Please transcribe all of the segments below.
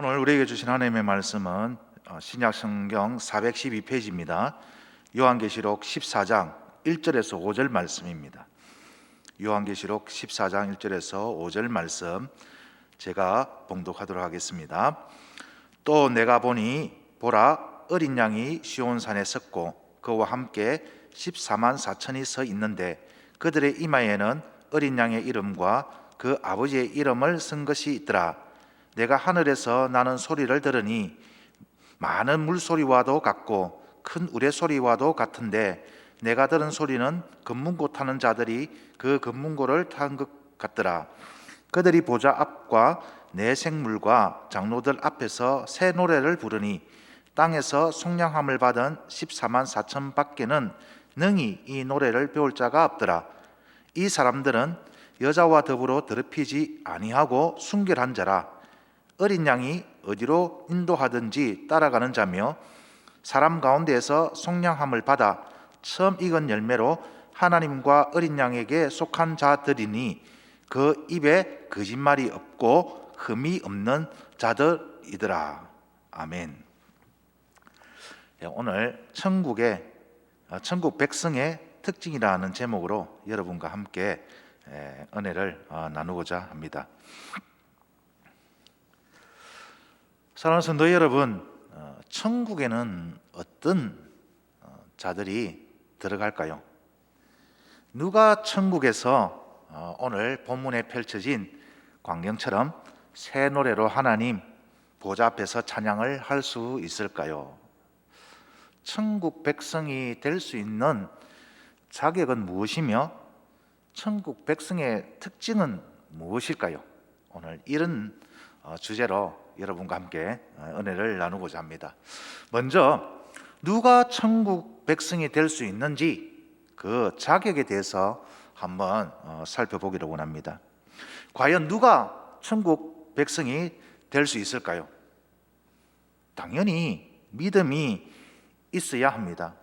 오늘 우리에게 주신 하나님의 말씀은 신약 성경 412페이지입니다. 요한계시록 14장 1절에서 5절 말씀입니다. 요한계시록 14장 1절에서 5절 말씀 제가 봉독하도록 하겠습니다. 또 내가 보니 보라 어린 양이 시온산에 섰고 그와 함께 14만 4천이 서 있는데 그들의 이마에는 어린 양의 이름과 그 아버지의 이름을 쓴 것이 있더라. 내가 하늘에서 나는 소리를 들으니 많은 물소리와도 같고 큰 우레소리와도 같은데 내가 들은 소리는 금문고 타는 자들이 그 금문고를 탄 것 같더라. 그들이 보좌 앞과 네 생물과 장로들 앞에서 새 노래를 부르니 땅에서 속량함을 받은 14만 4천 밖에는 능히 이 노래를 배울 자가 없더라. 이 사람들은 여자와 더불어 더럽히지 아니하고 순결한 자라. 어린 양이 어디로 인도하든지 따라가는 자며 사람 가운데에서 속량함을 받아 처음 익은 열매로 하나님과 어린 양에게 속한 자들이니 그 입에 거짓말이 없고 흠이 없는 자들이더라. 아멘. 오늘 천국 백성의 특징이라는 제목으로 여러분과 함께 은혜를 나누고자 합니다. 사랑하는 성도 여러분, 천국에는 어떤 자들이 들어갈까요? 누가 천국에서 오늘 본문에 펼쳐진 광경처럼 새 노래로 하나님 보좌 앞에서 찬양을 할 수 있을까요? 천국 백성이 될 수 있는 자격은 무엇이며 천국 백성의 특징은 무엇일까요? 오늘 이런 주제로 여러분과 함께 은혜를 나누고자 합니다. 먼저 누가 천국 백성이 될 수 있는지 그 자격에 대해서 한번 살펴보기를 원합니다. 과연 누가 천국 백성이 될 수 있을까요? 당연히 믿음이 있어야 합니다.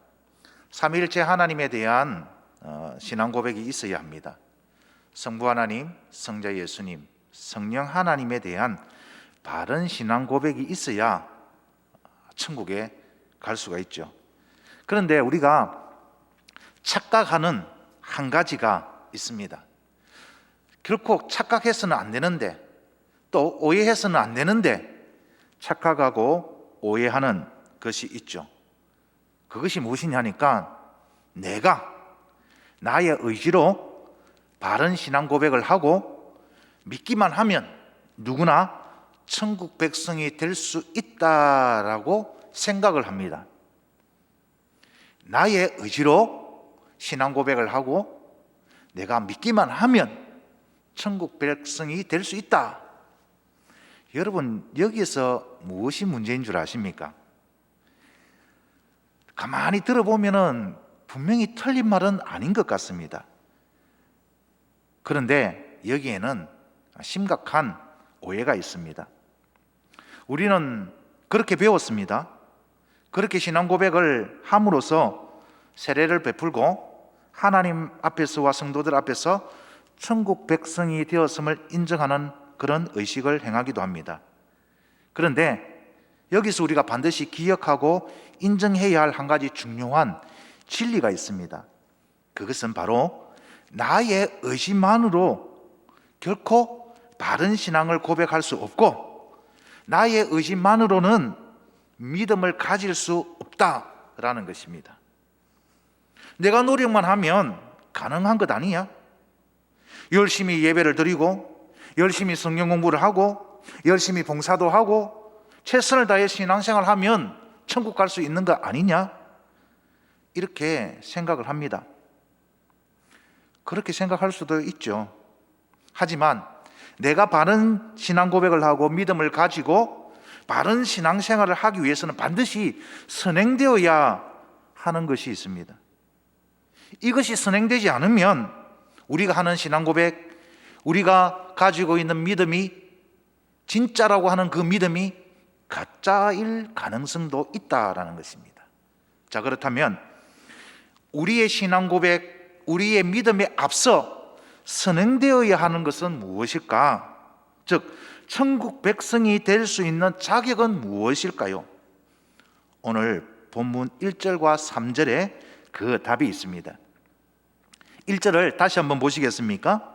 삼위일체 하나님에 대한 신앙 고백이 있어야 합니다. 성부 하나님, 성자 예수님, 성령 하나님에 대한 바른 신앙 고백이 있어야 천국에 갈 수가 있죠. 그런데 우리가 착각하는 한 가지가 있습니다. 결코 착각해서는 안 되는데 또 오해해서는 안 되는데 착각하고 오해하는 것이 있죠. 그것이 무엇이냐니까 내가 나의 의지로 바른 신앙 고백을 하고 믿기만 하면 누구나 천국 백성이 될 수 있다라고 생각을 합니다. 나의 의지로 신앙 고백을 하고 내가 믿기만 하면 천국 백성이 될 수 있다. 여러분, 여기서 무엇이 문제인 줄 아십니까? 가만히 들어보면은 분명히 틀린 말은 아닌 것 같습니다. 그런데 여기에는 심각한 오해가 있습니다. 우리는 그렇게 배웠습니다. 그렇게 신앙 고백을 함으로써 세례를 베풀고 하나님 앞에서와 성도들 앞에서 천국 백성이 되었음을 인정하는 그런 의식을 행하기도 합니다. 그런데 여기서 우리가 반드시 기억하고 인정해야 할 한 가지 중요한 진리가 있습니다. 그것은 바로 나의 의지만으로 결코 바른 신앙을 고백할 수 없고 나의 의지만으로는 믿음을 가질 수 없다라는 것입니다. 내가 노력만 하면 가능한 것 아니야? 열심히 예배를 드리고 열심히 성경 공부를 하고 열심히 봉사도 하고 최선을 다해 신앙생활을 하면 천국 갈 수 있는 거 아니냐? 이렇게 생각을 합니다. 그렇게 생각할 수도 있죠. 하지만 내가 바른 신앙 고백을 하고 믿음을 가지고 바른 신앙생활을 하기 위해서는 반드시 선행되어야 하는 것이 있습니다. 이것이 선행되지 않으면 우리가 하는 신앙 고백, 우리가 가지고 있는 믿음이 진짜라고 하는 그 믿음이 가짜일 가능성도 있다라는 것입니다. 자, 그렇다면 우리의 신앙 고백, 우리의 믿음에 앞서 선행되어야 하는 것은 무엇일까? 즉 천국 백성이 될 수 있는 자격은 무엇일까요? 오늘 본문 1절과 3절에 그 답이 있습니다. 1절을 다시 한번 보시겠습니까?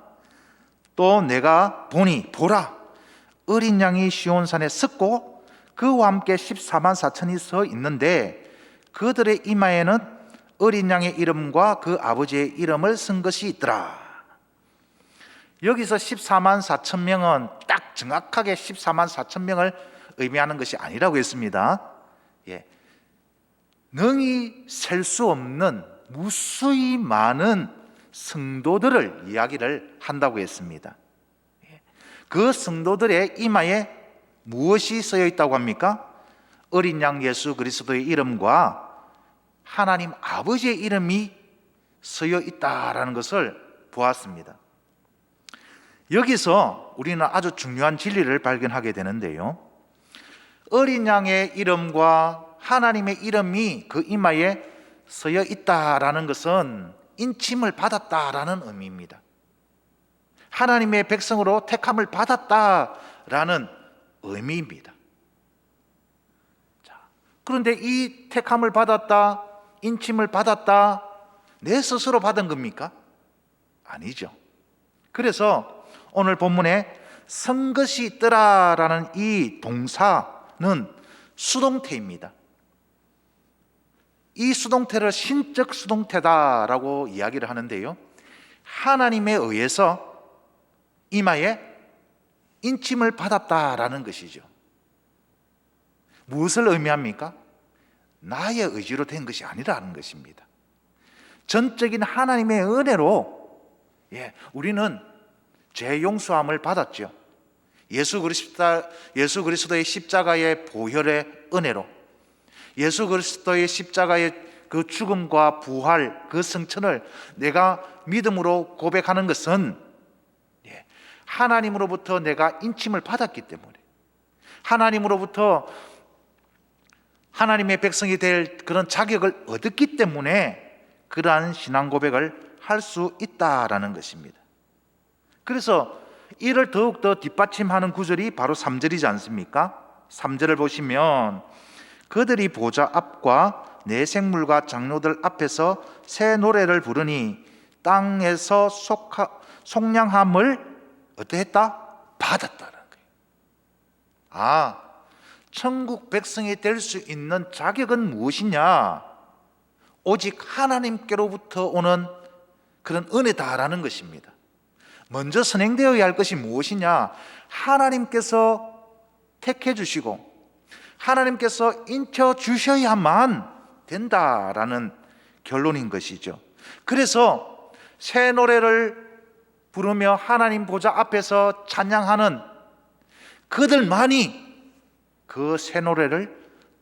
또 내가 보니 보라 어린 양이 시온산에 섰고 그와 함께 14만 4천이 서 있는데 그들의 이마에는 어린 양의 이름과 그 아버지의 이름을 쓴 것이 있더라. 여기서 14만 4천 명은 딱 정확하게 14만 4천 명을 의미하는 것이 아니라고 했습니다. 능히 셀 수 없는 무수히 많은 성도들을 이야기를 한다고 했습니다. 그 성도들의 이마에 무엇이 쓰여 있다고 합니까? 어린 양 예수 그리스도의 이름과 하나님 아버지의 이름이 쓰여 있다라는 것을 보았습니다. 여기서 우리는 아주 중요한 진리를 발견하게 되는데요, 어린 양의 이름과 하나님의 이름이 그 이마에 쓰여 있다라는 것은 인침을 받았다라는 의미입니다. 하나님의 백성으로 택함을 받았다라는 의미입니다. 그런데 이 택함을 받았다, 인침을 받았다, 내 스스로 받은 겁니까? 아니죠. 그래서 오늘 본문에 선 것이 있더라라는 이 동사는 수동태입니다. 이 수동태를 신적 수동태다라고 이야기를 하는데요, 하나님에 의해서 이마에 인침을 받았다라는 것이죠. 무엇을 의미합니까? 나의 의지로 된 것이 아니라는 것입니다. 전적인 하나님의 은혜로 우리는 죄 용서함을 받았죠. 예수 그리스도의 십자가의 보혈의 은혜로, 예수 그리스도의 십자가의 그 죽음과 부활, 그 성천을 내가 믿음으로 고백하는 것은 하나님으로부터 내가 인침을 받았기 때문에, 하나님으로부터 하나님의 백성이 될 그런 자격을 얻었기 때문에 그러한 신앙 고백을 할 수 있다라는 것입니다. 그래서 이를 더욱더 뒷받침하는 구절이 바로 3절이지 않습니까? 3절을 보시면 그들이 보좌 앞과 내 생물과 장로들 앞에서 새 노래를 부르니 땅에서 속량함을 어떠했다? 받았다는 거예요. 천국 백성이 될 수 있는 자격은 무엇이냐? 오직 하나님께로부터 오는 그런 은혜다라는 것입니다. 먼저 선행되어야 할 것이 무엇이냐? 하나님께서 택해 주시고 하나님께서 인쳐 주셔야만 된다라는 결론인 것이죠. 그래서 새 노래를 부르며 하나님 보좌 앞에서 찬양하는 그들만이 그 새 노래를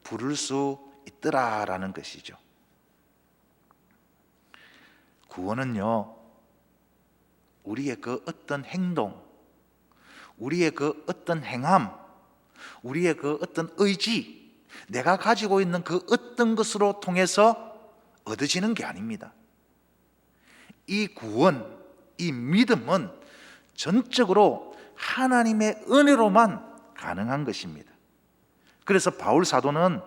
부를 수 있더라라는 것이죠. 구원은요, 우리의 그 어떤 행동, 우리의 그 어떤 행함, 우리의 그 어떤 의지, 내가 가지고 있는 그 어떤 것으로 통해서 얻어지는 게 아닙니다. 이 구원, 이 믿음은 전적으로 하나님의 은혜로만 가능한 것입니다. 그래서 바울 사도는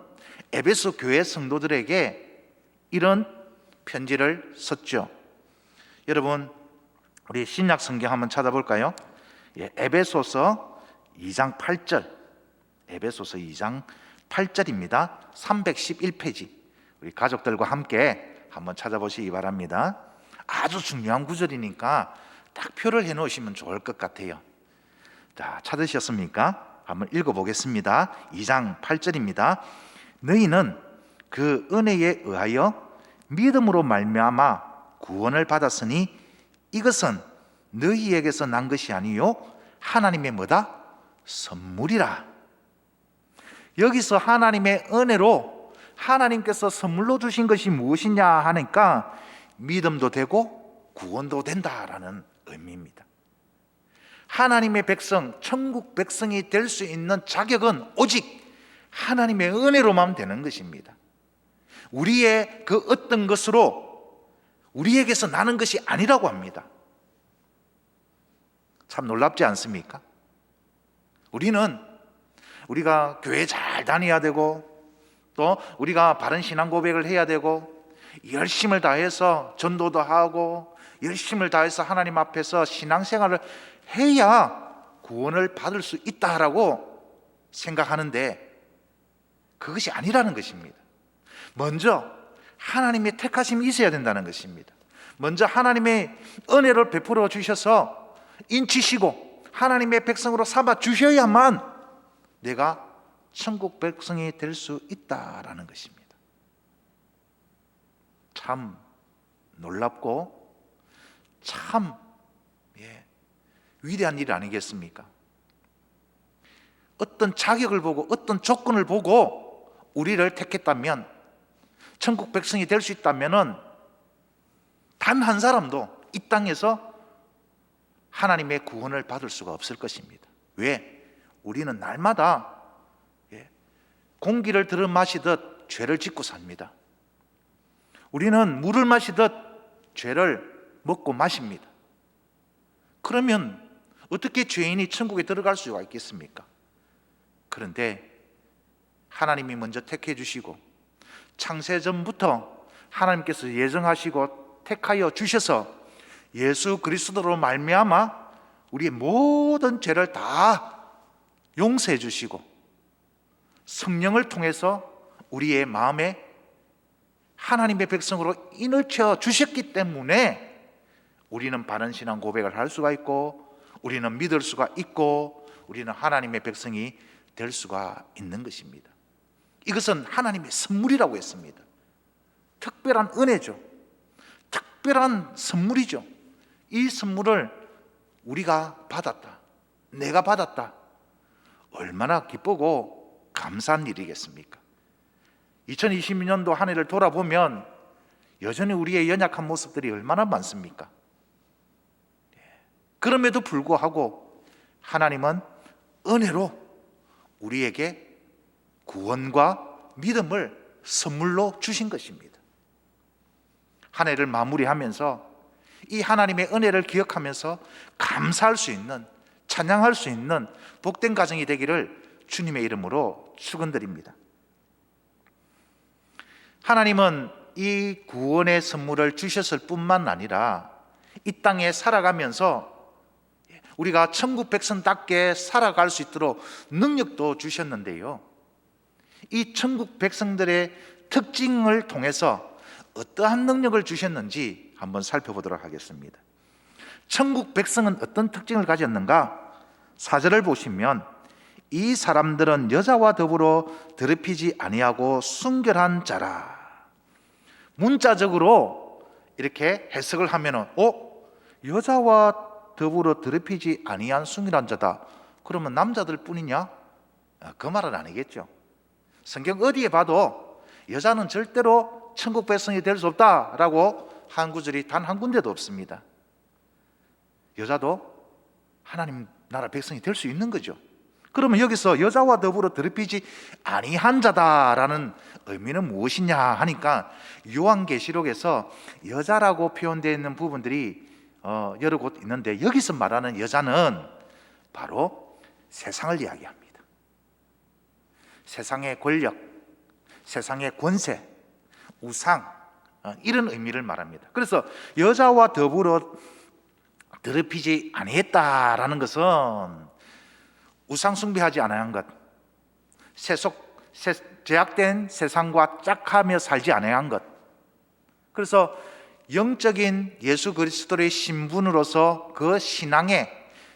에베소 교회 성도들에게 이런 편지를 썼죠. 여러분, 우리 신약 성경 한번 찾아볼까요? 에베소서 2장 8절, 에베소서 2장 8절입니다. 311페이지. 우리 가족들과 함께 한번 찾아보시기 바랍니다. 아주 중요한 구절이니까 딱 표를 해놓으시면 좋을 것 같아요. 자, 찾으셨습니까? 한번 읽어보겠습니다. 2장 8절입니다. 너희는 그 은혜에 의하여 믿음으로 말미암아 구원을 받았으니 이것은 너희에게서 난 것이 아니요 하나님의 뭐다? 선물이라. 여기서 하나님의 은혜로 하나님께서 선물로 주신 것이 무엇이냐 하니까 믿음도 되고 구원도 된다라는 의미입니다. 하나님의 백성, 천국 백성이 될 수 있는 자격은 오직 하나님의 은혜로만 되는 것입니다. 우리의 그 어떤 것으로 우리에게서 나는 것이 아니라고 합니다. 참 놀랍지 않습니까? 우리가 교회 잘 다녀야 되고, 또 우리가 바른 신앙 고백을 해야 되고, 열심을 다해서 전도도 하고, 열심을 다해서 하나님 앞에서 신앙생활을 해야 구원을 받을 수 있다라고 생각하는데, 그것이 아니라는 것입니다. 먼저 하나님의 택하심이 있어야 된다는 것입니다. 먼저 하나님의 은혜를 베풀어 주셔서 인치시고 하나님의 백성으로 삼아 주셔야만 내가 천국 백성이 될 수 있다라는 것입니다. 참 놀랍고 참 위대한 일 아니겠습니까? 어떤 자격을 보고 어떤 조건을 보고 우리를 택했다면, 천국 백성이 될 수 있다면 단 한 사람도 이 땅에서 하나님의 구원을 받을 수가 없을 것입니다. 왜? 우리는 날마다 공기를 들여 마시듯 죄를 짓고 삽니다. 우리는 물을 마시듯 죄를 먹고 마십니다. 그러면 어떻게 죄인이 천국에 들어갈 수가 있겠습니까? 그런데 하나님이 먼저 택해 주시고 창세전부터 하나님께서 예정하시고 택하여 주셔서 예수 그리스도로 말미암아 우리의 모든 죄를 다 용서해 주시고 성령을 통해서 우리의 마음에 하나님의 백성으로 인을 채워 주셨기 때문에 우리는 바른 신앙 고백을 할 수가 있고, 우리는 믿을 수가 있고, 우리는 하나님의 백성이 될 수가 있는 것입니다. 이것은 하나님의 선물이라고 했습니다. 특별한 은혜죠. 특별한 선물이죠. 이 선물을 우리가 받았다, 내가 받았다, 얼마나 기쁘고 감사한 일이겠습니까? 2022년도 한 해를 돌아보면 여전히 우리의 연약한 모습들이 얼마나 많습니까? 그럼에도 불구하고 하나님은 은혜로 우리에게 구원과 믿음을 선물로 주신 것입니다. 한 해를 마무리하면서 이 하나님의 은혜를 기억하면서 감사할 수 있는, 찬양할 수 있는 복된 가정이 되기를 주님의 이름으로 축원드립니다. 하나님은 이 구원의 선물을 주셨을 뿐만 아니라 이 땅에 살아가면서 우리가 천국 백성답게 살아갈 수 있도록 능력도 주셨는데요, 이 천국 백성들의 특징을 통해서 어떠한 능력을 주셨는지 한번 살펴보도록 하겠습니다. 천국 백성은 어떤 특징을 가졌는가? 4절을 보시면 이 사람들은 여자와 더불어 더럽히지 아니하고 순결한 자라. 문자적으로 이렇게 해석을 하면은 여자와 더불어 더럽히지 아니한 순결한 자다. 그러면 남자들 뿐이냐? 그 말은 아니겠죠. 성경 어디에 봐도 여자는 절대로 천국 백성이 될 수 없다라고 한 구절이 단 한 군데도 없습니다. 여자도 하나님 나라 백성이 될 수 있는 거죠. 그러면 여기서 여자와 더불어 더럽히지 아니한 자다라는 의미는 무엇이냐 하니까 요한계시록에서 여자라고 표현되어 있는 부분들이 여러 곳 있는데, 여기서 말하는 여자는 바로 세상을 이야기합니다. 세상의 권력, 세상의 권세, 우상, 이런 의미를 말합니다. 그래서 여자와 더불어 더럽히지 아니했다라는 것은 우상 숭배하지 아니한 것, 제약된 세상과 짝하며 살지 아니한 것, 그래서 영적인 예수 그리스도의 신분으로서 그 신앙의,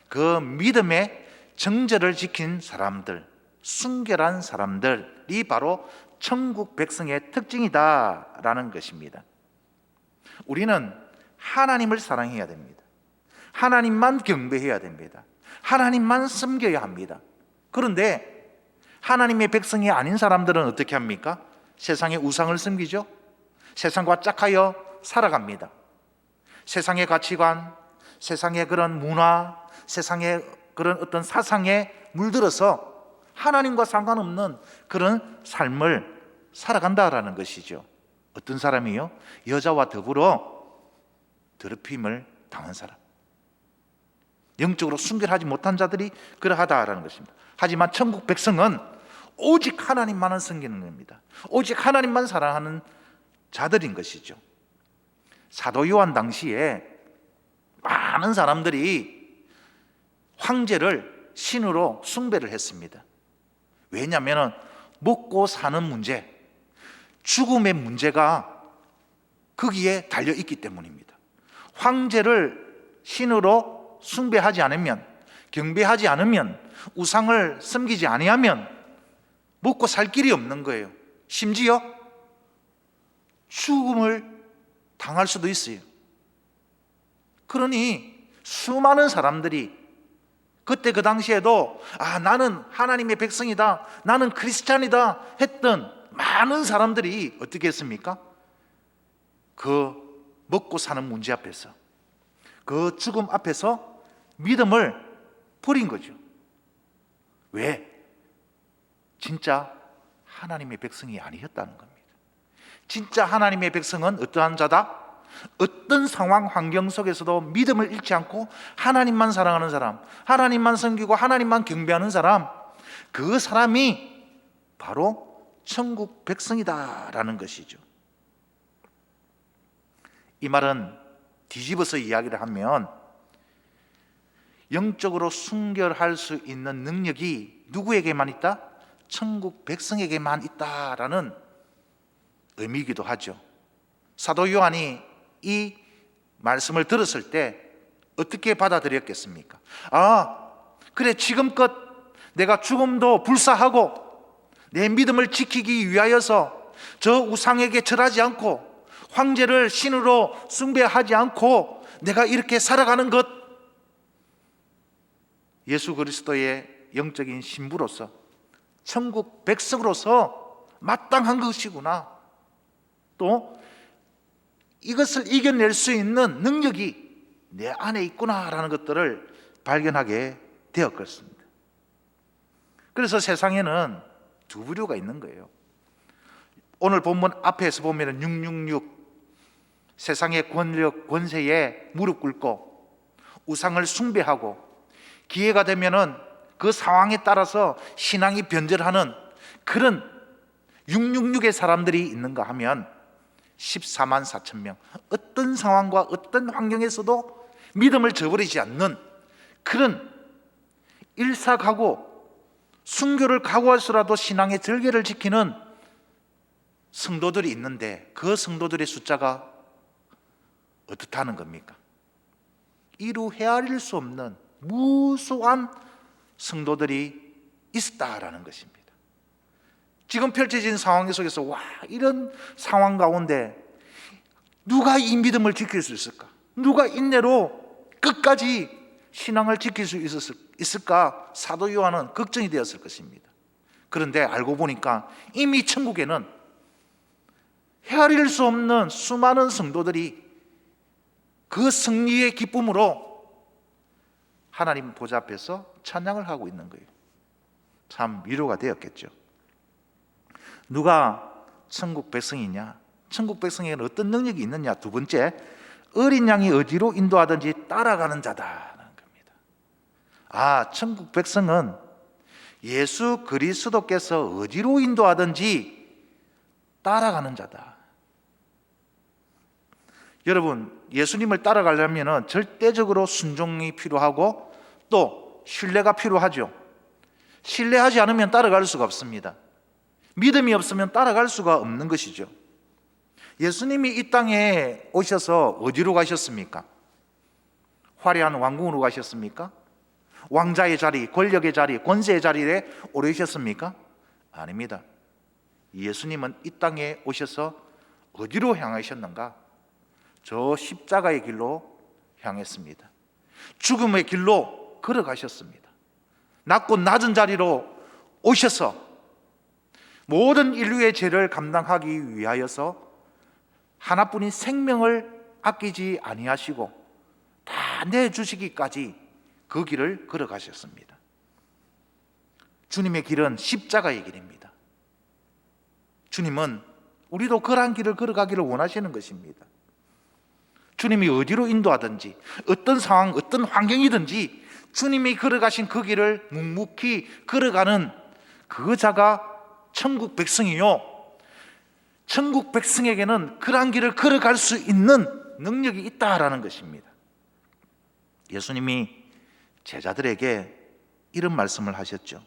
그 믿음의 정절을 지킨 사람들, 순결한 사람들이 바로 천국 백성의 특징이다라는 것입니다. 우리는 하나님을 사랑해야 됩니다. 하나님만 경배해야 됩니다. 하나님만 섬겨야 합니다. 그런데 하나님의 백성이 아닌 사람들은 어떻게 합니까? 세상의 우상을 섬기죠. 세상과 짝하여 살아갑니다. 세상의 가치관, 세상의 그런 문화, 세상의 그런 어떤 사상에 물들어서 하나님과 상관없는 그런 삶을 살아간다라는 것이죠. 어떤 사람이요? 여자와 더불어 더럽힘을 당한 사람. 영적으로 순결하지 못한 자들이 그러하다라는 것입니다. 하지만 천국 백성은 오직 하나님만을 섬기는 겁니다. 오직 하나님만 사랑하는 자들인 것이죠. 사도 요한 당시에 많은 사람들이 황제를 신으로 숭배를 했습니다. 왜냐하면 먹고 사는 문제, 죽음의 문제가 거기에 달려있기 때문입니다. 황제를 신으로 숭배하지 않으면, 경배하지 않으면, 우상을 섬기지 아니하면 먹고 살 길이 없는 거예요. 심지어 죽음을 당할 수도 있어요. 그러니 수많은 사람들이 그때 그 당시에도 나는 하나님의 백성이다, 나는 크리스찬이다 했던 많은 사람들이 어떻게 했습니까? 그 먹고 사는 문제 앞에서, 그 죽음 앞에서 믿음을 버린 거죠. 왜? 진짜 하나님의 백성이 아니었다는 겁니다. 진짜 하나님의 백성은 어떠한 자다? 어떤 상황 환경 속에서도 믿음을 잃지 않고 하나님만 사랑하는 사람, 하나님만 섬기고 하나님만 경배하는 사람, 그 사람이 바로 천국 백성이다라는 것이죠. 이 말은 뒤집어서 이야기를 하면 영적으로 순결할 수 있는 능력이 누구에게만 있다? 천국 백성에게만 있다라는 의미이기도 하죠. 사도 요한이 이 말씀을 들었을 때 어떻게 받아들였겠습니까? 그래, 지금껏 내가 죽음도 불사하고 내 믿음을 지키기 위하여서 저 우상에게 절하지 않고 황제를 신으로 숭배하지 않고 내가 이렇게 살아가는 것, 예수 그리스도의 영적인 신부로서, 천국 백성으로서 마땅한 것이구나, 또 이것을 이겨낼 수 있는 능력이 내 안에 있구나라는 것들을 발견하게 되었습니다. 그래서 세상에는 두 부류가 있는 거예요. 오늘 본문 앞에서 보면 666, 세상의 권력, 권세에 무릎 꿇고 우상을 숭배하고 기회가 되면은 그 상황에 따라서 신앙이 변절하는 그런 666의 사람들이 있는가 하면 14만 4천 명, 어떤 상황과 어떤 환경에서도 믿음을 저버리지 않는 그런 일사각오, 순교를 각오할수라도 신앙의 절개를 지키는 성도들이 있는데, 그 성도들의 숫자가 어떻다는 겁니까? 이루 헤아릴 수 없는 무수한 성도들이 있다라는 것입니다. 지금 펼쳐진 상황 속에서 이런 상황 가운데 누가 이 믿음을 지킬 수 있을까? 누가 인내로 끝까지 신앙을 지킬 수 있을까? 사도 요한은 걱정이 되었을 것입니다. 그런데 알고 보니까 이미 천국에는 헤아릴 수 없는 수많은 성도들이 그 승리의 기쁨으로 하나님 보좌 앞에서 찬양을 하고 있는 거예요. 참 위로가 되었겠죠. 누가 천국 백성이냐? 천국 백성에게는 어떤 능력이 있느냐? 두 번째, 어린 양이 어디로 인도하든지 따라가는 자다라는 겁니다. 천국 백성은 예수 그리스도께서 어디로 인도하든지 따라가는 자다. 여러분, 예수님을 따라가려면 절대적으로 순종이 필요하고 또 신뢰가 필요하죠. 신뢰하지 않으면 따라갈 수가 없습니다. 믿음이 없으면 따라갈 수가 없는 것이죠. 예수님이 이 땅에 오셔서 어디로 가셨습니까? 화려한 왕궁으로 가셨습니까? 왕자의 자리, 권력의 자리, 권세의 자리에 오르셨습니까? 아닙니다. 예수님은 이 땅에 오셔서 어디로 향하셨는가? 저 십자가의 길로 향했습니다. 죽음의 길로 걸어가셨습니다. 낮고 낮은 자리로 오셔서 모든 인류의 죄를 감당하기 위하여서 하나뿐인 생명을 아끼지 아니하시고 다 내주시기까지 그 길을 걸어가셨습니다. 주님의 길은 십자가의 길입니다. 주님은 우리도 그러한 길을 걸어가기를 원하시는 것입니다. 주님이 어디로 인도하든지 어떤 상황, 어떤 환경이든지 주님이 걸어가신 그 길을 묵묵히 걸어가는 그 자가 천국 백성이요, 천국 백성에게는 그러한 길을 걸어갈 수 있는 능력이 있다라는 것입니다. 예수님이 제자들에게 이런 말씀을 하셨죠.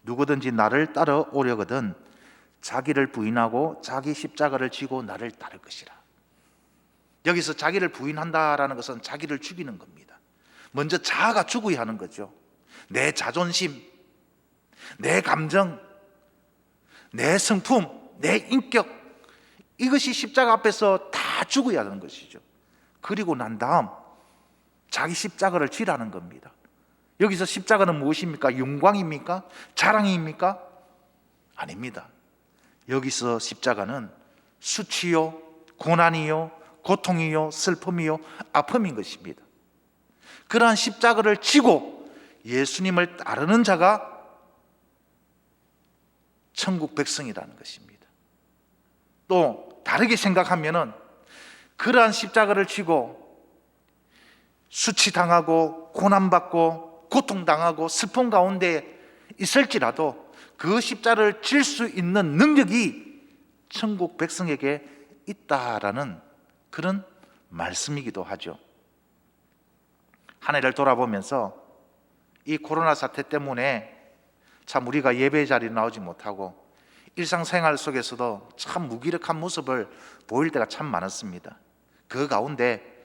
누구든지 나를 따라오려거든 자기를 부인하고 자기 십자가를 지고 나를 따를 것이라. 여기서 자기를 부인한다라는 것은 자기를 죽이는 겁니다. 먼저 자아가 죽어야 하는 거죠. 내 자존심, 내 감정, 내 성품, 내 인격, 이것이 십자가 앞에서 다 죽어야 하는 것이죠. 그리고 난 다음 자기 십자가를 지라는 겁니다. 여기서 십자가는 무엇입니까? 영광입니까? 자랑입니까? 아닙니다. 여기서 십자가는 수치요, 고난이요, 고통이요, 슬픔이요, 아픔인 것입니다. 그러한 십자가를 지고 예수님을 따르는 자가 천국 백성이라는 것입니다. 또 다르게 생각하면은 그러한 십자가를 지고 수치당하고 고난받고 고통당하고 슬픔 가운데 있을지라도 그 십자가를 질 수 있는 능력이 천국 백성에게 있다라는 그런 말씀이기도 하죠. 한 해를 돌아보면서 이 코로나 사태 때문에 참 우리가 예배 자리에 나오지 못하고 일상생활 속에서도 참 무기력한 모습을 보일 때가 참 많았습니다. 그 가운데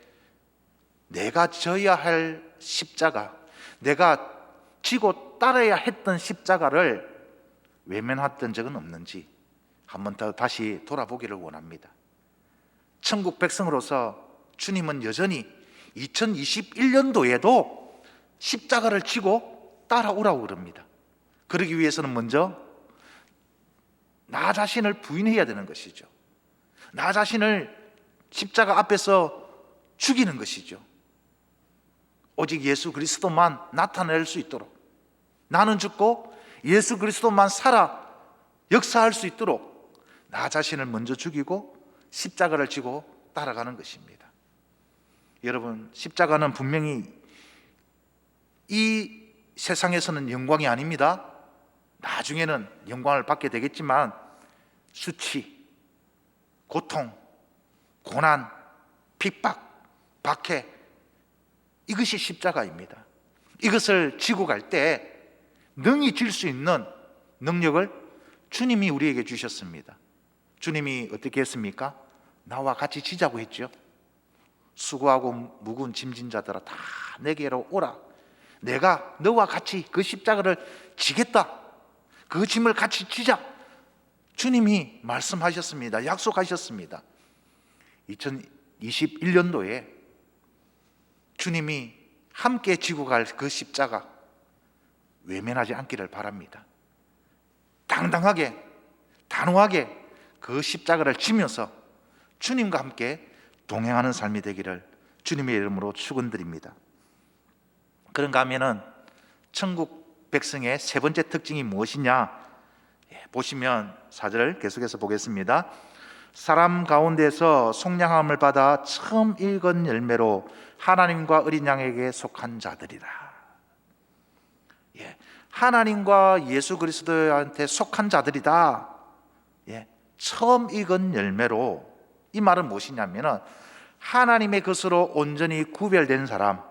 내가 져야 할 십자가, 내가 지고 따라야 했던 십자가를 외면했던 적은 없는지 한번 더 다시 돌아보기를 원합니다. 천국 백성으로서 주님은 여전히 2021년도에도 십자가를 지고 따라오라고 그럽니다. 그러기 위해서는 먼저 나 자신을 부인해야 되는 것이죠. 나 자신을 십자가 앞에서 죽이는 것이죠. 오직 예수 그리스도만 나타낼 수 있도록, 나는 죽고 예수 그리스도만 살아 역사할 수 있도록 나 자신을 먼저 죽이고 십자가를 지고 따라가는 것입니다. 여러분, 십자가는 분명히 이 세상에서는 영광이 아닙니다. 나중에는 영광을 받게 되겠지만 수치, 고통, 고난, 핍박, 박해, 이것이 십자가입니다. 이것을 지고 갈 때 능히 질 수 있는 능력을 주님이 우리에게 주셨습니다. 주님이 어떻게 했습니까? 나와 같이 지자고 했죠. 수고하고 무거운 짐진 자들아 다 내게로 오라. 내가 너와 같이 그 십자가를 지겠다. 그 짐을 같이 지자. 주님이 말씀하셨습니다. 약속하셨습니다. 2021년도에 주님이 함께 지고 갈 그 십자가 외면하지 않기를 바랍니다. 당당하게, 단호하게 그 십자가를 지면서 주님과 함께 동행하는 삶이 되기를 주님의 이름으로 축원드립니다. 그런가 하면은 천국 백성의 세 번째 특징이 무엇이냐? 보시면 4절 계속해서 보겠습니다. 사람 가운데서 속량함을 받아 처음 익은 열매로 하나님과 어린 양에게 속한 자들이라. 하나님과 예수 그리스도한테 속한 자들이다. 처음 익은 열매로, 이 말은 무엇이냐면 하나님의 것으로 온전히 구별된 사람,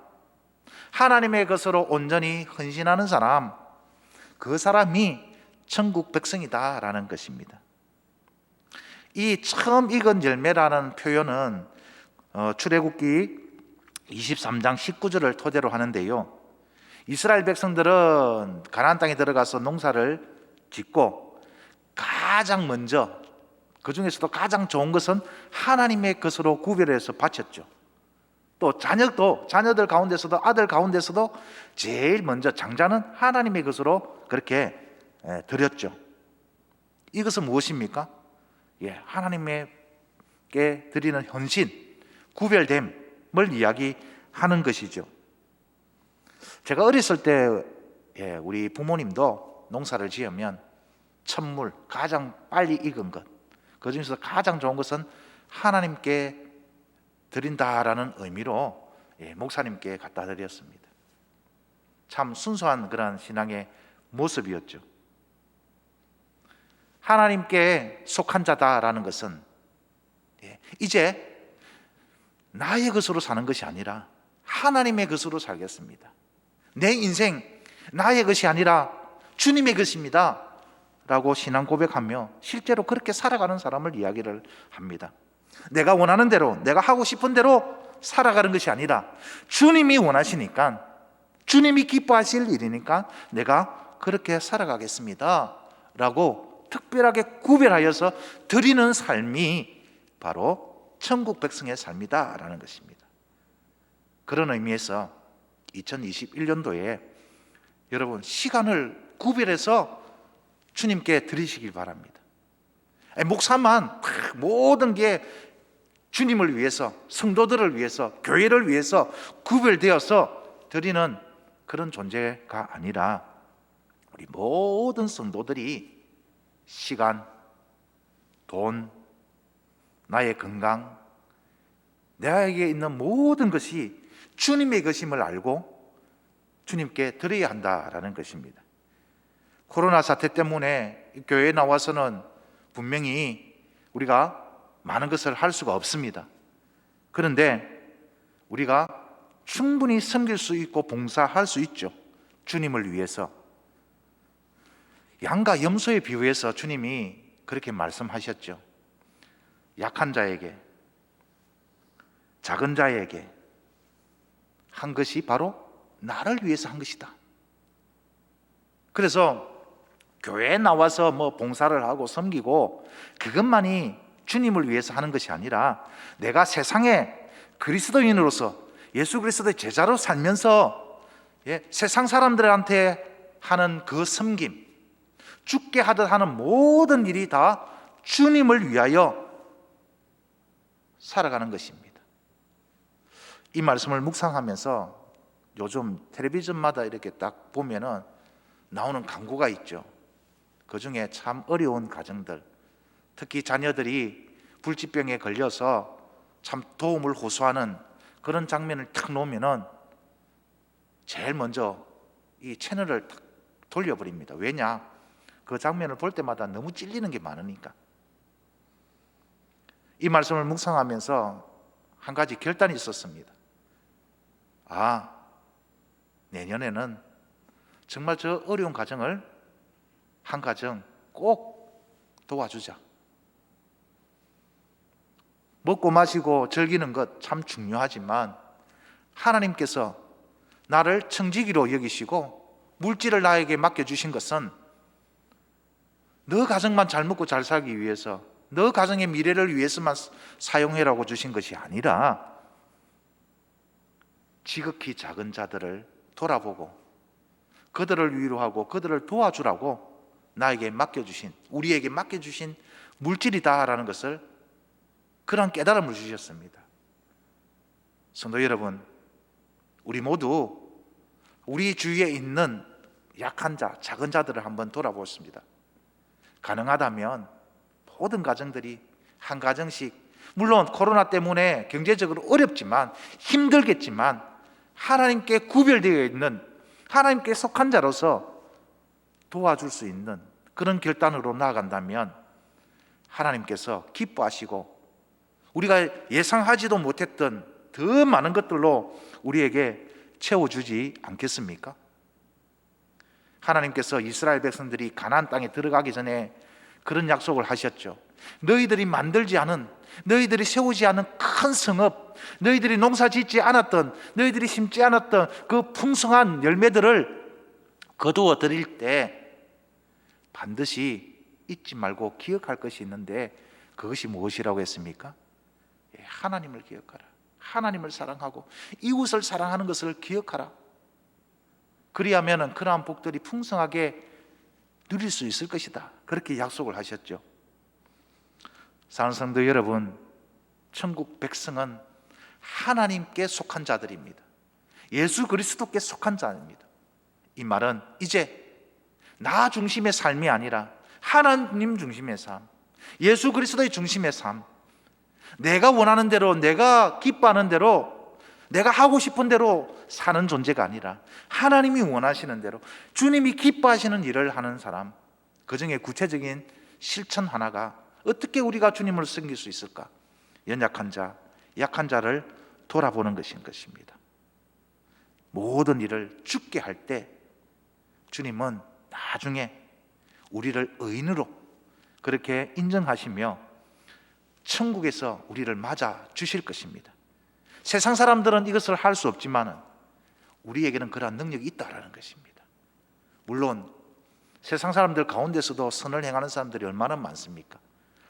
하나님의 것으로 온전히 헌신하는 사람, 그 사람이 천국 백성이다라는 것입니다. 이 처음 익은 열매라는 표현은 출애굽기 23장 19절을 토대로 하는데요, 이스라엘 백성들은 가나안 땅에 들어가서 농사를 짓고 가장 먼저, 그 중에서도 가장 좋은 것은 하나님의 것으로 구별해서 바쳤죠. 또 자녀들 가운데서도, 아들 가운데서도 제일 먼저 장자는 하나님의 것으로 그렇게 드렸죠. 이것은 무엇입니까? 하나님께 드리는 헌신, 구별됨을 이야기하는 것이죠. 제가 어렸을 때 우리 부모님도 농사를 지으면 첫물, 가장 빨리 익은 것, 그 중에서 가장 좋은 것은 하나님께 드린다라는 의미로 목사님께 갖다 드렸습니다. 참 순수한 그런 신앙의 모습이었죠. 하나님께 속한 자다라는 것은 이제 나의 것으로 사는 것이 아니라 하나님의 것으로 살겠습니다. 내 인생 나의 것이 아니라 주님의 것입니다 라고 신앙 고백하며 실제로 그렇게 살아가는 사람을 이야기를 합니다. 내가 원하는 대로, 내가 하고 싶은 대로 살아가는 것이 아니라 주님이 원하시니까, 주님이 기뻐하실 일이니까 내가 그렇게 살아가겠습니다 라고 특별하게 구별하여서 드리는 삶이 바로 천국 백성의 삶이다 라는 것입니다. 그런 의미에서 2021년도에 여러분 시간을 구별해서 주님께 드리시길 바랍니다. 목사만 모든 게 주님을 위해서, 성도들을 위해서, 교회를 위해서 구별되어서 드리는 그런 존재가 아니라 우리 모든 성도들이 시간, 돈, 나의 건강, 나에게 있는 모든 것이 주님의 것임을 알고 주님께 드려야 한다라는 것입니다. 코로나 사태 때문에 교회에 나와서는 분명히 우리가 많은 것을 할 수가 없습니다. 그런데 우리가 충분히 섬길 수 있고 봉사할 수 있죠. 주님을 위해서. 양과 염소에 비유해서 주님이 그렇게 말씀하셨죠. 약한 자에게, 작은 자에게 한 것이 바로 나를 위해서 한 것이다. 그래서 교회에 나와서 봉사를 하고 섬기고 그것만이 주님을 위해서 하는 것이 아니라 내가 세상에 그리스도인으로서 예수 그리스도의 제자로 살면서 세상 사람들한테 하는 그 섬김, 죽게 하듯 하는 모든 일이 다 주님을 위하여 살아가는 것입니다. 이 말씀을 묵상하면서 요즘 텔레비전마다 이렇게 딱 보면은 나오는 광고가 있죠. 그 중에 참 어려운 가정들, 특히 자녀들이 불치병에 걸려서 참 도움을 호소하는 그런 장면을 탁 놓으면은 제일 먼저 이 채널을 탁 돌려버립니다. 왜냐? 그 장면을 볼 때마다 너무 찔리는 게 많으니까. 이 말씀을 묵상하면서 한 가지 결단이 있었습니다. 내년에는 정말 저 어려운 가정을 한 가정 꼭 도와주자. 먹고 마시고 즐기는 것 참 중요하지만 하나님께서 나를 청지기로 여기시고 물질을 나에게 맡겨주신 것은 너 가정만 잘 먹고 잘 살기 위해서, 너 가정의 미래를 위해서만 사용해라고 주신 것이 아니라 지극히 작은 자들을 돌아보고 그들을 위로하고 그들을 도와주라고 나에게 맡겨주신, 우리에게 맡겨주신 물질이다라는 것을, 그런 깨달음을 주셨습니다. 성도 여러분, 우리 모두 우리 주위에 있는 약한 자, 작은 자들을 한번 돌아보십니다. 가능하다면 모든 가정들이 한 가정씩, 물론 코로나 때문에 경제적으로 어렵지만 힘들겠지만 하나님께 구별되어 있는, 하나님께 속한 자로서 도와줄 수 있는 그런 결단으로 나아간다면 하나님께서 기뻐하시고 우리가 예상하지도 못했던 더 많은 것들로 우리에게 채워주지 않겠습니까? 하나님께서 이스라엘 백성들이 가나안 땅에 들어가기 전에 그런 약속을 하셨죠. 너희들이 만들지 않은, 너희들이 세우지 않은 큰 성읍, 너희들이 농사 짓지 않았던, 너희들이 심지 않았던 그 풍성한 열매들을 거두어 드릴 때 반드시 잊지 말고 기억할 것이 있는데 그것이 무엇이라고 했습니까? 하나님을 기억하라. 하나님을 사랑하고 이웃을 사랑하는 것을 기억하라. 그리하면 그러한 복들이 풍성하게 누릴 수 있을 것이다. 그렇게 약속을 하셨죠. 사랑하는 성도 여러분, 천국 백성은 하나님께 속한 자들입니다. 예수 그리스도께 속한 자입니다. 이 말은 이제 나 중심의 삶이 아니라 하나님 중심의 삶, 예수 그리스도의 중심의 삶, 내가 원하는 대로, 내가 기뻐하는 대로 내가 하고 싶은 대로 사는 존재가 아니라 하나님이 원하시는 대로 주님이 기뻐하시는 일을 하는 사람, 그 중에 구체적인 실천 하나가 어떻게 우리가 주님을 섬길 수 있을까? 연약한 자, 약한 자를 돌아보는 것인 것입니다. 모든 일을 죽게 할 때 주님은 나중에 우리를 의인으로 그렇게 인정하시며 천국에서 우리를 맞아 주실 것입니다. 세상 사람들은 이것을 할 수 없지만 우리에게는 그러한 능력이 있다라는 것입니다. 물론 세상 사람들 가운데서도 선을 행하는 사람들이 얼마나 많습니까?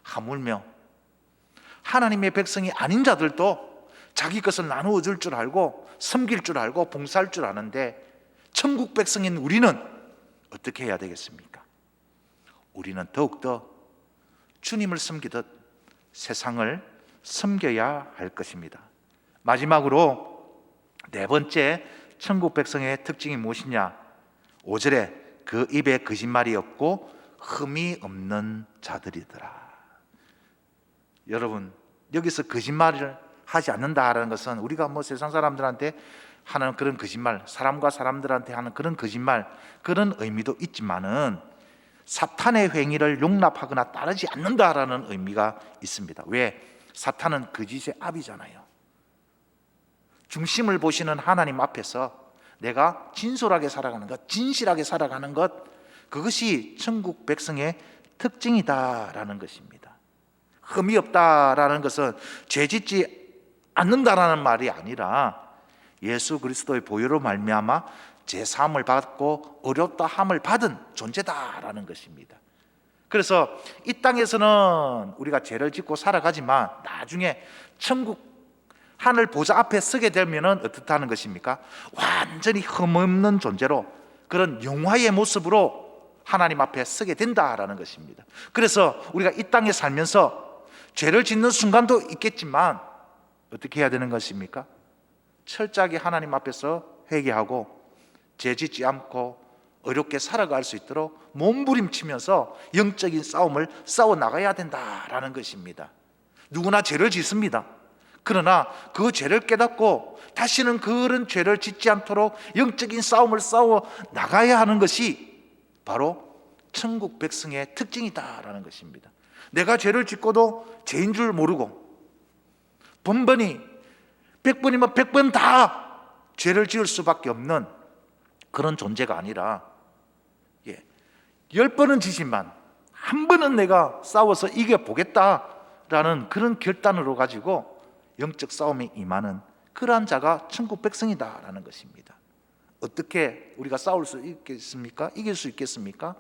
하물며 하나님의 백성이 아닌 자들도 자기 것을 나누어 줄 줄 알고 섬길 줄 알고 봉사할 줄 아는데, 천국 백성인 우리는 어떻게 해야 되겠습니까? 우리는 더욱더 주님을 섬기듯 세상을 섬겨야 할 것입니다. 마지막으로 네 번째 천국 백성의 특징이 무엇이냐? 5절에 그 입에 거짓말이 없고 흠이 없는 자들이더라. 여러분, 여기서 거짓말을 하지 않는다라는 것은 우리가 세상 사람들한테 하는 그런 거짓말, 사람과 사람들한테 하는 그런 거짓말, 그런 의미도 있지만은 사탄의 행위를 용납하거나 따르지 않는다라는 의미가 있습니다. 왜? 사탄은 거짓의 압이잖아요. 중심을 보시는 하나님 앞에서 내가 진솔하게 살아가는 것, 진실하게 살아가는 것, 그것이 천국 백성의 특징이다라는 것입니다. 흠이 없다라는 것은 죄짓지 않는다라는 말이 아니라 예수 그리스도의 보혈로 말미암아 제사함을 받고 어렵다 함을 받은 존재다라는 것입니다. 그래서 이 땅에서는 우리가 죄를 짓고 살아가지만 나중에 천국 하늘 보좌 앞에 서게 되면 어떻다는 것입니까? 완전히 흠없는 존재로, 그런 영화의 모습으로 하나님 앞에 서게 된다라는 것입니다. 그래서 우리가 이 땅에 살면서 죄를 짓는 순간도 있겠지만 어떻게 해야 되는 것입니까? 철저하게 하나님 앞에서 회개하고 죄 짓지 않고 어렵게 살아갈 수 있도록 몸부림치면서 영적인 싸움을 싸워 나가야 된다라는 것입니다. 누구나 죄를 짓습니다. 그러나 그 죄를 깨닫고 다시는 그런 죄를 짓지 않도록 영적인 싸움을 싸워 나가야 하는 것이 바로 천국 백성의 특징이다라는 것입니다. 내가 죄를 짓고도 죄인 줄 모르고 번번이 100번이면 100번 다 죄를 지을 수밖에 없는 그런 존재가 아니라 10번은 지지만 한 번은 내가 싸워서 이겨보겠다라는 그런 결단으로 가지고 영적 싸움에 임하는 그러한 자가 천국 백성이다라는 것입니다. 어떻게 우리가 싸울 수 있겠습니까? 이길 수 있겠습니까?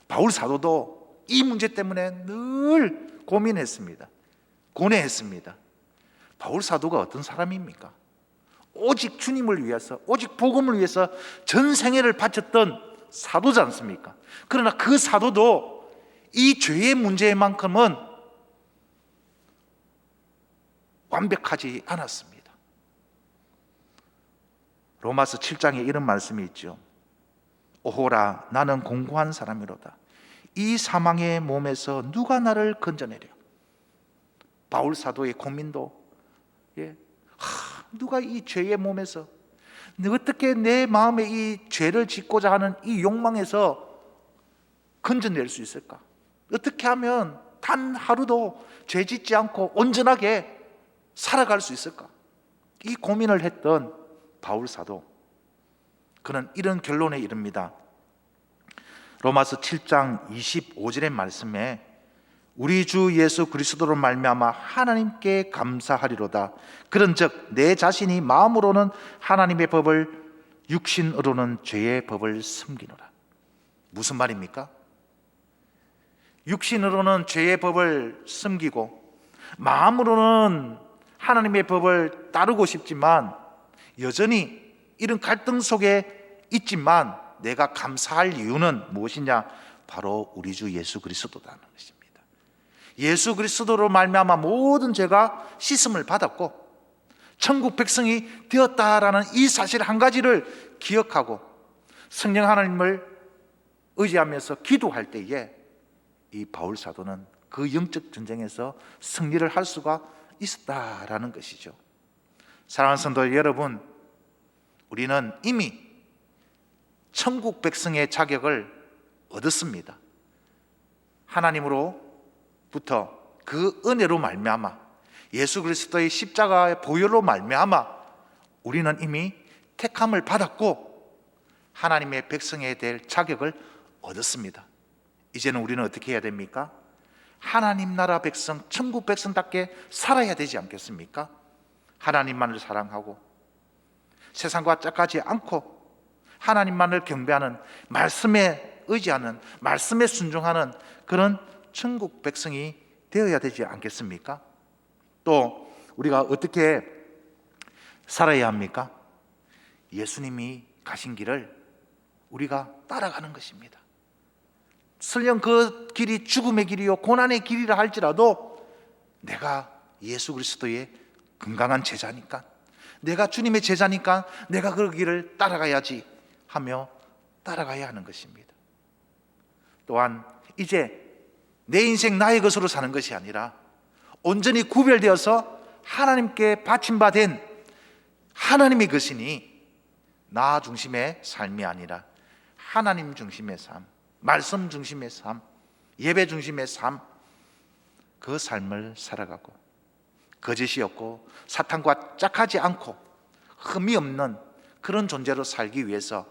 바울 사도도 이 문제 때문에 늘 고민했습니다. 고뇌했습니다. 바울 사도가 어떤 사람입니까? 오직 주님을 위해서, 오직 복음을 위해서 전 생애를 바쳤던 사도지 않습니까? 그러나 그 사도도 이 죄의 문제만큼은 완벽하지 않았습니다. 로마서 7장에 이런 말씀이 있죠. 오호라, 나는 공고한 사람이로다. 이 사망의 몸에서 누가 나를 건져내려? 바울 사도의 고민도 누가 이 죄의 몸에서, 어떻게 내 마음에 이 죄를 짓고자 하는 이 욕망에서 건져낼 수 있을까? 어떻게 하면 단 하루도 죄 짓지 않고 온전하게 살아갈 수 있을까? 이 고민을 했던 바울 사도, 그는 이런 결론에 이릅니다. 로마서 7장 25절의 말씀에 우리 주 예수 그리스도로 말미암아 하나님께 감사하리로다. 그런즉 내 자신이 마음으로는 하나님의 법을, 육신으로는 죄의 법을 섬기노라. 무슨 말입니까? 육신으로는 죄의 법을 섬기고 마음으로는 하나님의 법을 따르고 싶지만 여전히 이런 갈등 속에 있지만 내가 감사할 이유는 무엇이냐? 바로 우리 주 예수 그리스도라는 것입니다. 예수 그리스도로 말미암아 모든 죄가 씻음을 받았고 천국 백성이 되었다라는 이 사실 한 가지를 기억하고 성령 하나님을 의지하면서 기도할 때에 이 바울 사도는 그 영적 전쟁에서 승리를 할 수가 있었다라는 것이죠. 사랑하는 성도 여러분, 우리는 이미 천국 백성의 자격을 얻었습니다. 하나님으로부터 그 은혜로 말미암아 예수 그리스도의 십자가의 보혈로 말미암아 우리는 이미 택함을 받았고 하나님의 백성이 될 자격을 얻었습니다. 이제는 우리는 어떻게 해야 됩니까? 하나님 나라 백성, 천국 백성답게 살아야 되지 않겠습니까? 하나님만을 사랑하고 세상과 짝하지 않고 하나님만을 경배하는, 말씀에 의지하는, 말씀에 순종하는 그런 천국 백성이 되어야 되지 않겠습니까? 또 우리가 어떻게 살아야 합니까? 예수님이 가신 길을 우리가 따라가는 것입니다. 설령 그 길이 죽음의 길이요 고난의 길이라 할지라도 내가 예수 그리스도의 건강한 제자니까, 내가 주님의 제자니까 내가 그 길을 따라가야지 하며 따라가야 하는 것입니다. 또한 이제 내 인생 나의 것으로 사는 것이 아니라 온전히 구별되어서 하나님께 바침받은 하나님의 것이니 나 중심의 삶이 아니라 하나님 중심의 삶, 말씀 중심의 삶, 예배 중심의 삶, 그 삶을 살아가고 거짓이 없고 사탄과 짝하지 않고 흠이 없는 그런 존재로 살기 위해서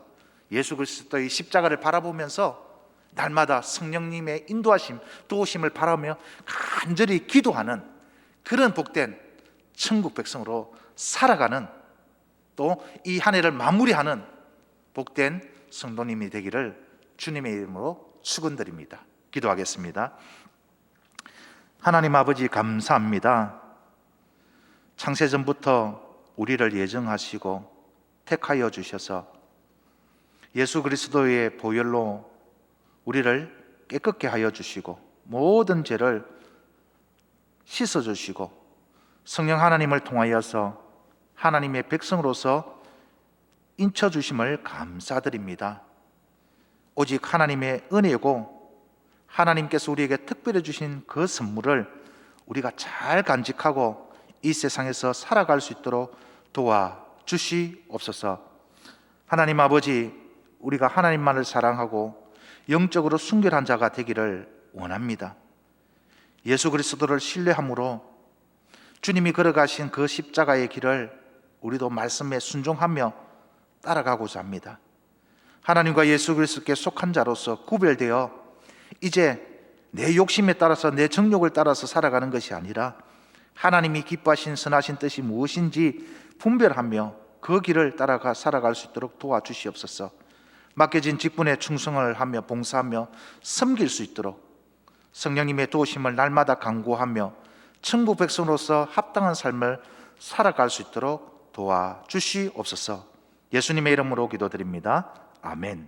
예수 그리스도의 십자가를 바라보면서 날마다 성령님의 인도하심, 도우심을 바라며 간절히 기도하는 그런 복된 천국 백성으로 살아가는, 또 이 한 해를 마무리하는 복된 성도님이 되기를 주님의 이름으로 축원드립니다. 기도하겠습니다. 하나님 아버지, 감사합니다. 창세전부터 우리를 예정하시고 택하여 주셔서 예수 그리스도의 보혈로 우리를 깨끗게 하여 주시고 모든 죄를 씻어 주시고 성령 하나님을 통하여서 하나님의 백성으로서 인쳐 주심을 감사드립니다. 오직 하나님의 은혜고 하나님께서 우리에게 특별히 주신 그 선물을 우리가 잘 간직하고 이 세상에서 살아갈 수 있도록 도와주시옵소서. 하나님 아버지, 우리가 하나님만을 사랑하고 영적으로 순결한 자가 되기를 원합니다. 예수 그리스도를 신뢰함으로 주님이 걸어가신 그 십자가의 길을 우리도 말씀에 순종하며 따라가고자 합니다. 하나님과 예수 그리스도께 속한 자로서 구별되어 이제 내 욕심에 따라서, 내 정욕을 따라서 살아가는 것이 아니라 하나님이 기뻐하신 선하신 뜻이 무엇인지 분별하며 그 길을 따라가 살아갈 수 있도록 도와주시옵소서. 맡겨진 직분에 충성을 하며 봉사하며 섬길 수 있도록 성령님의 도우심을 날마다 간구하며 천국 백성으로서 합당한 삶을 살아갈 수 있도록 도와주시옵소서. 예수님의 이름으로 기도드립니다. 아멘.